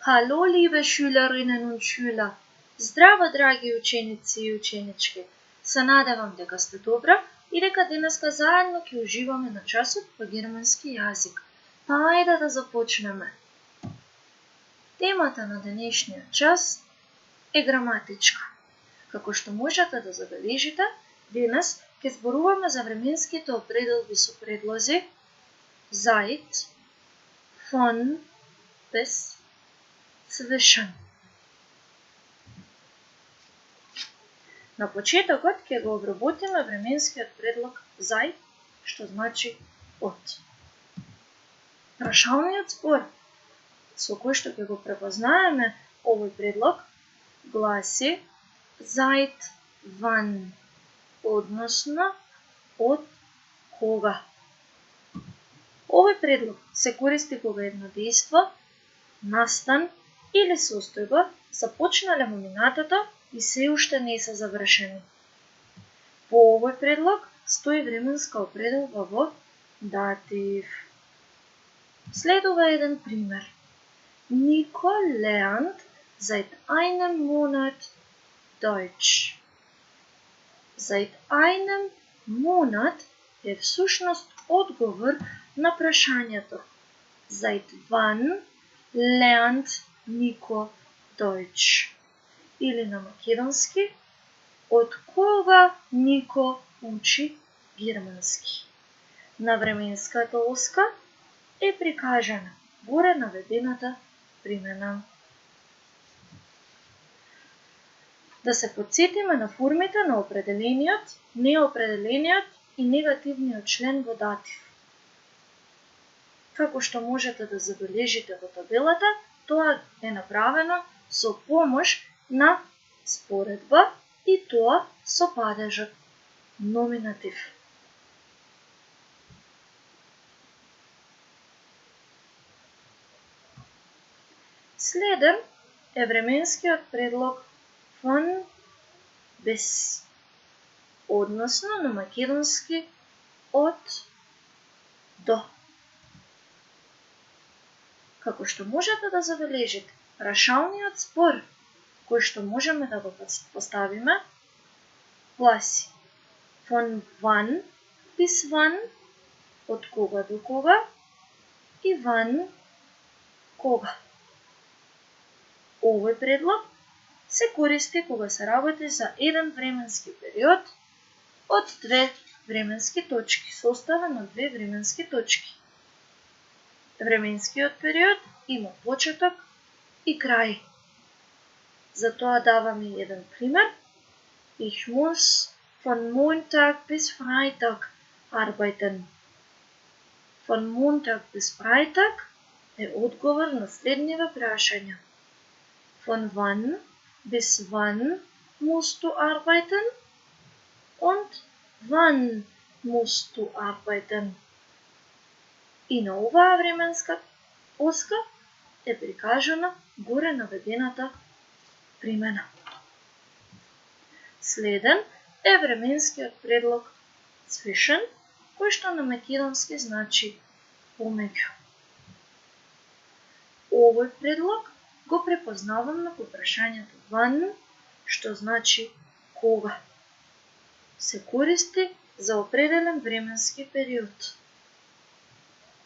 Hallo, liebe Schülerinnen und Schüler! Zdravo, dragi učenici и ученички! Се надевам дека сте добра и дека денеска заедно ќе уживаме на часот по германски јазик. Па ајде да започнеме. Темата на денешниот час е граматичка. Како што можете да забележите, денес ќе зборуваме за временските определби со предлози seit, von, bis, zwischen. На почетокот ќе го обработиме временскиот предлог seit, што значи од. Прашалниот збор со кој што ќе го препознаеме овој предлог гласи seit wann, односно од кога. Овој предлог се користи кога едно дејство, настан или состојба започнале во минатото и се уште не се завршени. По овој предлог стои временска определба во датив. Следува еден пример. Nico lernt seit einem Monat Deutsch. Seit einem Monat е всушност одговор на прашањето Seit wann lernt Nico Deutsch? Или на македонски, од кога Нико учи германски. На временската оска е прикажана горе наведената примена. Да се потсетиме на формите на определениот, неопределениот и негативниот член во датив. Како што можете да забележите во табелата, тоа е направено со помош на споредба и тоа со падежот номинатив. Следен е временскиот предлог von bis, односно на македонски од до. Како што можете да забележите, прашалниот збор кој што можеме да го поставиме гласи von wann bis wann, од кога до кога, и wann, кога. Овој предлог се користи кога се работи за еден временски период од две временски точки, составен од две временски точки. Временскиот период има почеток и крај. Затоа даваме еден пример. Ich muss von Montag bis Freitag arbeiten. Von Montag bis Freitag е одговор на следниве прашања. Von wann bis wann musst du arbeiten? Und wann musst du arbeiten? И на оваа временска оска е прикажана горе наведената примена. Следен е временскиот предлог zwischen, кој што на македонски значи помеѓу. Овој предлог го препознаваме по прашањето wann, што значи кога. Се користи за определен временски период.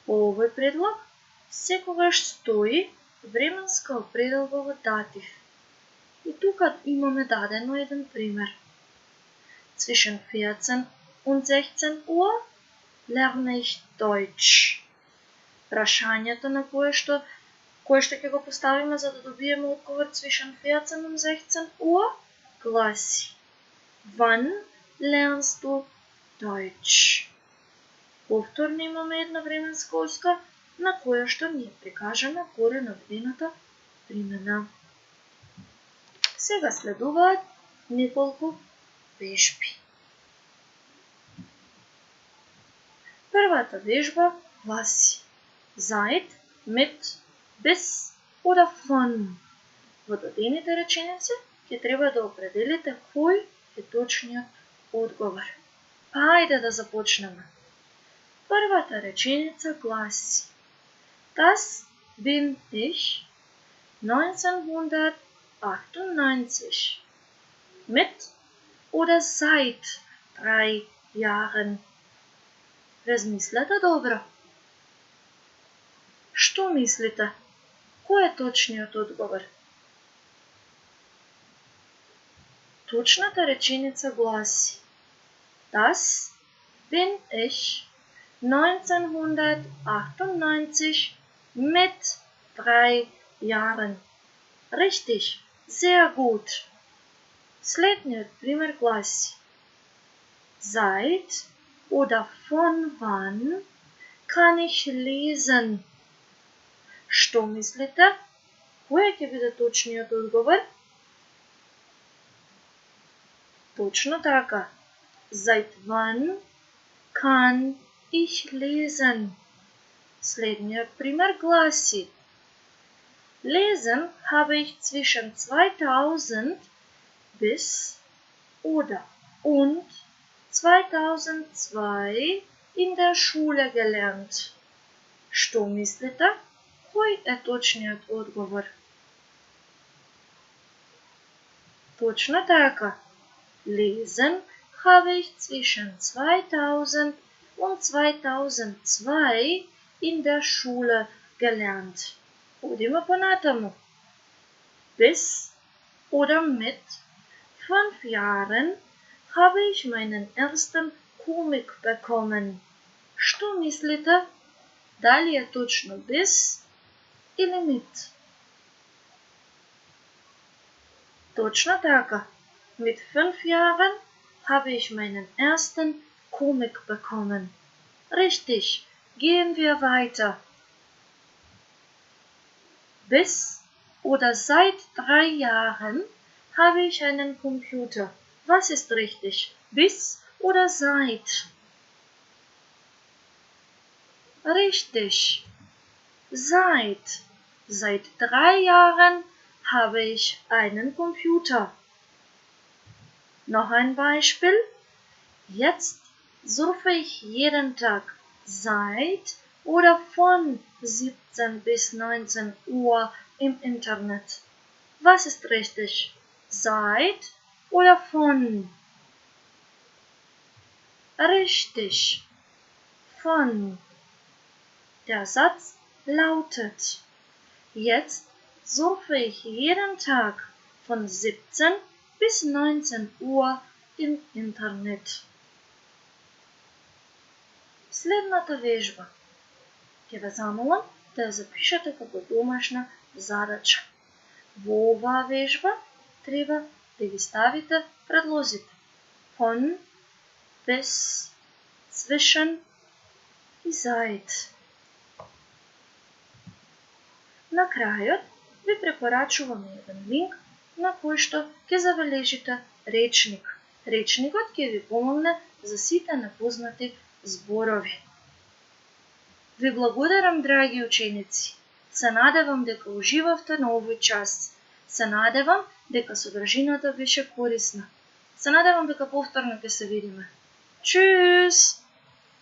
По овој предлог секогаш стои временска определба во датив. И тука имаме дадено еден пример. Zwischen 14 und 16 Uhr lerne ich Deutsch. Прашањето на кое што ќе го поставиме за да добиеме одговор zwischen 14 und 16 Uhr гласи Wann lernst du Deutsch? Повторно имаме една временска оска на која што ни е прикажана горе наведената примена. Сега следуваат неколку вежби. Првата вежба гласи seit, mit, bis oder von. Во дадените реченици ќе треба да определите кој е точниот одговор. Па ајде да започнеме. Првата реченица гласи Das bin ich, 1998. Mit oder seit 3 Jahren. Размислете добро. Што мислите? Кој е точниот одговор? Точната реченица гласи: Das bin ich 1998 mit 3 Jahren. Richtig, sehr gut. Следниот пример гласи: Seit oder von wann kann ich lesen? Што мислите? Кој ќе биде точниот одговор? Точно така. Seit wann kann ich lesen? Следниот пример гласи: Lesen habe ich zwischen 2000 bis oder und 2002 in der Schule gelernt. Што мислите? Кој е точниот одговор? Точно така. Lesen habe ich zwischen 2000 und 2002 in der Schule gelernt. Одиме понатаму. Bis oder mit 5 Jahren habe ich meinen ersten Comic bekommen. Што мислите? Дали е точно bis или mit? Точно така. Mit 5 Jahren habe ich meinen ersten Comic bekommen. Richtig, gehen wir weiter. Bis oder seit 3 Jahren habe ich einen Computer. Was ist richtig? Bis oder seit? Richtig. Seit. Seit 3 Jahren habe ich einen Computer. Noch ein Beispiel. Jetzt surfe ich jeden Tag seit oder von 17 bis 19 Uhr im Internet. Was ist richtig? Seit oder von? Richtig. Von. Der Satz lautet: Jetzt surfe ich jeden Tag von 17 bis 19 Uhr im интернет. Следната вежба ќе ве замолам да ја запишете како домашна задача. Во оваа вежба треба да ги ставите предлозите von, bis, zwischen и seit. На крајот ви препорачуваме еден линк на кој што ќе забележите речник. Речникот ќе ви помогне за сите непознати зборови. Ви благодарам, драги ученици. Се надевам дека уживавте на овој час. Се надевам дека содржината беше корисна. Се надевам дека повторно ќе се видиме. Чус!